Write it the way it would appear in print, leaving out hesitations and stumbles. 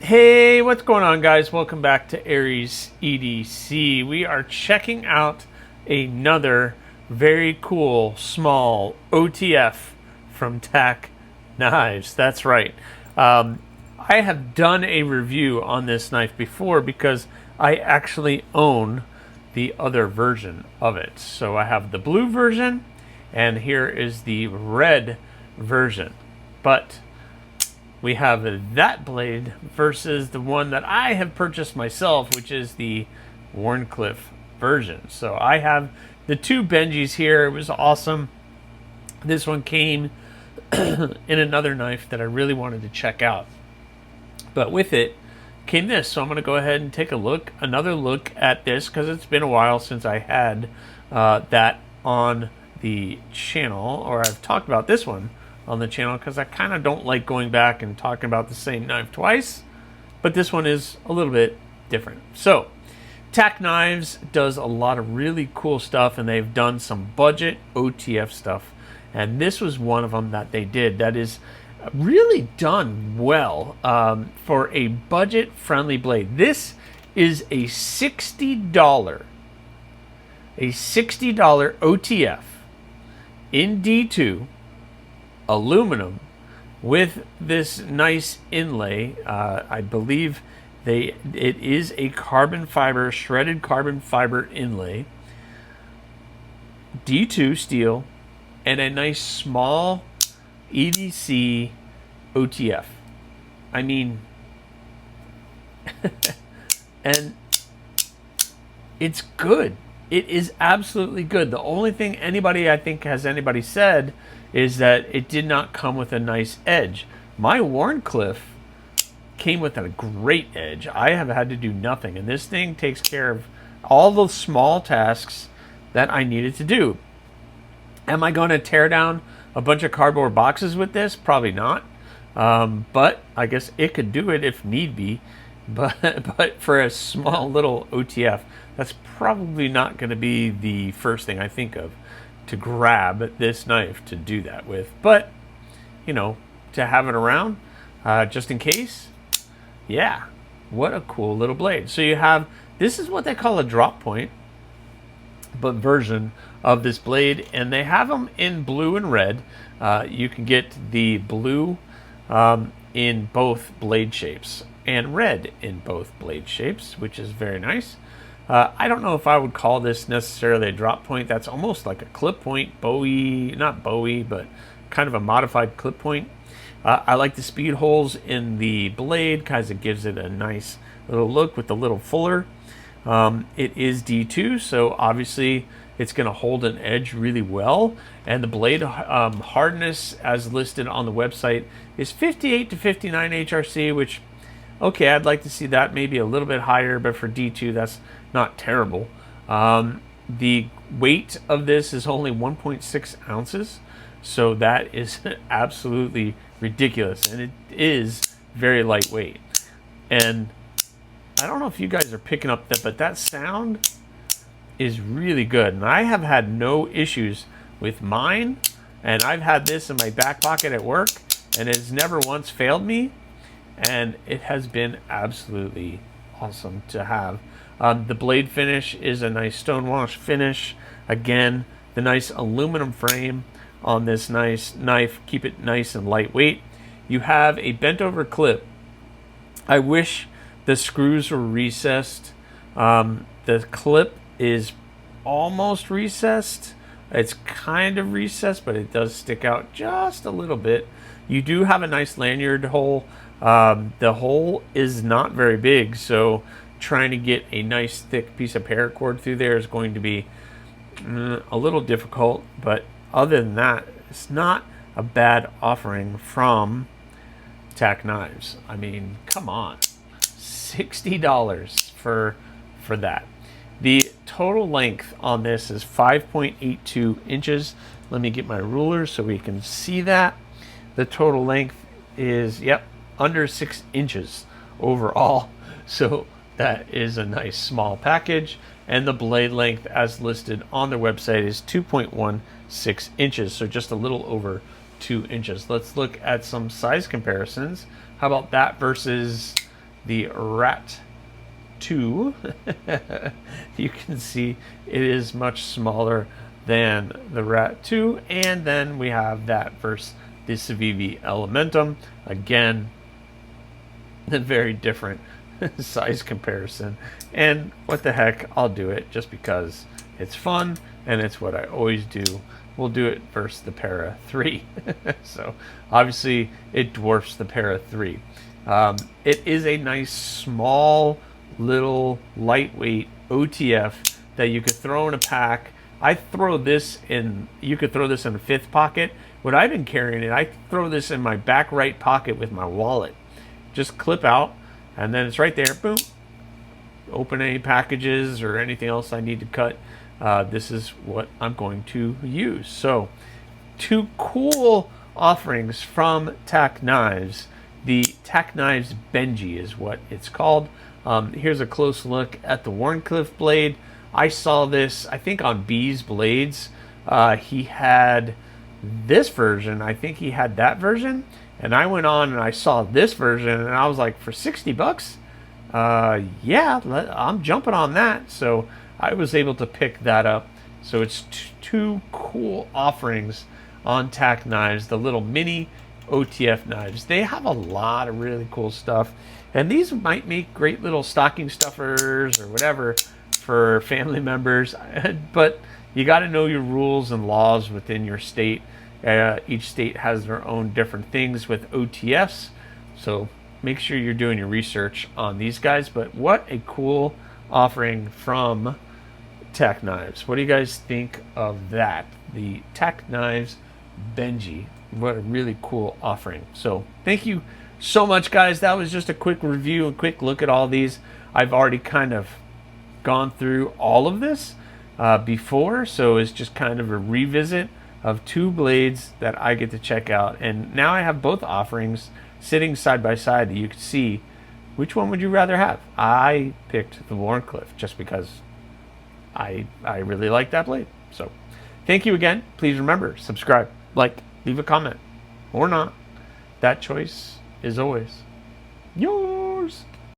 Hey, what's going on, guys? Welcome back to AriesEDC. We are checking out another very cool small OTF from TacKnives. That's right. I have done a review on this knife before because I actually own the other version of it. So I have the blue version, and here is the red version. But we have that blade versus the one that I have purchased myself, which is the Wharncliffe version. So I have the two Benjis here. It was awesome. This one came in another knife that I really wanted to check out. But with it came this. So I'm going to go ahead and take another look at this, because it's been a while since I had that on the channel, or I've talked about this one on the channel, because I kind of don't like going back and talking about the same knife twice, but this one is a little bit different. So TacKnives does a lot of really cool stuff, and they've done some budget OTF stuff, and this was one of them that they did that is really done well for a budget friendly blade. This is a $60 OTF in D2 aluminum with this nice inlay. I believe it is a carbon fiber, shredded carbon fiber inlay, D2 steel, and a nice small EDC OTF. I mean, and it's good. It is absolutely good. The only thing I think anybody said is that it did not come with a nice edge. My Wharncliffe came with a great edge. I have had to do nothing, and this thing takes care of all the small tasks that I needed to do. Am I going to tear down a bunch of cardboard boxes with this? Probably not. But I guess it could do it if need be. But for a small little OTF, that's probably not going to be the first thing I think of to grab this knife to do that with. But, you know, to have it around just in case, yeah, what a cool little blade. So you have, this is what they call a drop point, but version of this blade, and they have them in blue and red. You can get the blue in both blade shapes and red in both blade shapes, which is very nice. I don't know if I would call this necessarily a drop point. That's almost like a clip point, not Bowie, but kind of a modified clip point. I like the speed holes in the blade because it gives it a nice little look with the little fuller. It is D2, so obviously it's going to hold an edge really well. And the blade hardness, as listed on the website, is 58 to 59 HRC, which, okay, I'd like to see that maybe a little bit higher, but for D2, that's not terrible. The weight of this is only 1.6 ounces, so that is absolutely ridiculous, and it is very lightweight. And I don't know if you guys are picking up that, but that sound is really good, and I have had no issues with mine, and I've had this in my back pocket at work, and it has never once failed me, and it has been absolutely awesome to have. The blade finish is a nice stonewash finish. Again, the nice aluminum frame on this nice knife, keep it nice and lightweight. You have a bent over clip. I wish the screws were recessed. The clip is almost recessed. It's kind of recessed, but it does stick out just a little bit. You do have a nice lanyard hole. The hole is not very big, so trying to get a nice thick piece of paracord through there is going to be a little difficult. But other than that, it's not a bad offering from TacKnives. I mean, come on, $60 for that. The total length on this is 5.82 inches. Let me get my ruler so we can see that. The total length is, yep, under 6 inches overall. So that is a nice small package. And the blade length, as listed on their website, is 2.16 inches. So just a little over 2 inches. Let's look at some size comparisons. How about that versus the Rat 2. You can see it is much smaller than the Rat 2. And then we have that versus the Civivi Elementum. Again, a very different size comparison. And what the heck, I'll do it just because it's fun and it's what I always do. We'll do it versus the Para 3. So obviously it dwarfs the Para 3. It is a nice small little lightweight OTF that you could throw in a pack. I throw this in, you could throw this in a fifth pocket. What I've been carrying it, I throw this in my back right pocket with my wallet. Just clip out, and then it's right there. Boom. Open any packages or anything else I need to cut. This is what I'm going to use. So, two cool offerings from TacKnives. The TacKnives Benji is what it's called. Here's a close look at the Wharncliffe blade. I saw this, I think, on B's Blades. He had this version. I think he had that version. And I went on and I saw this version, and I was like, for 60 bucks? Yeah, I'm jumping on that. So I was able to pick that up. So it's two cool offerings on TacKnives, the little mini OTF knives. They have a lot of really cool stuff. And these might make great little stocking stuffers or whatever for family members. But you got to know your rules and laws within your state. Each state has their own different things with OTFs, so make sure you're doing your research on these guys. But what a cool offering from TacKnives. What do you guys think of that? The TacKnives Benji. What a really cool offering. So thank you so much, guys. That was just a quick review, a quick look at all these. I've already kind of gone through all of this before, so it's just kind of a revisit of two blades that I get to check out. And now I have both offerings sitting side by side that you can see. Which one would you rather have? I picked the Wharncliffe just because I really like that blade. So thank you again. Please remember, subscribe, like, leave a comment, or not. That choice is always yours.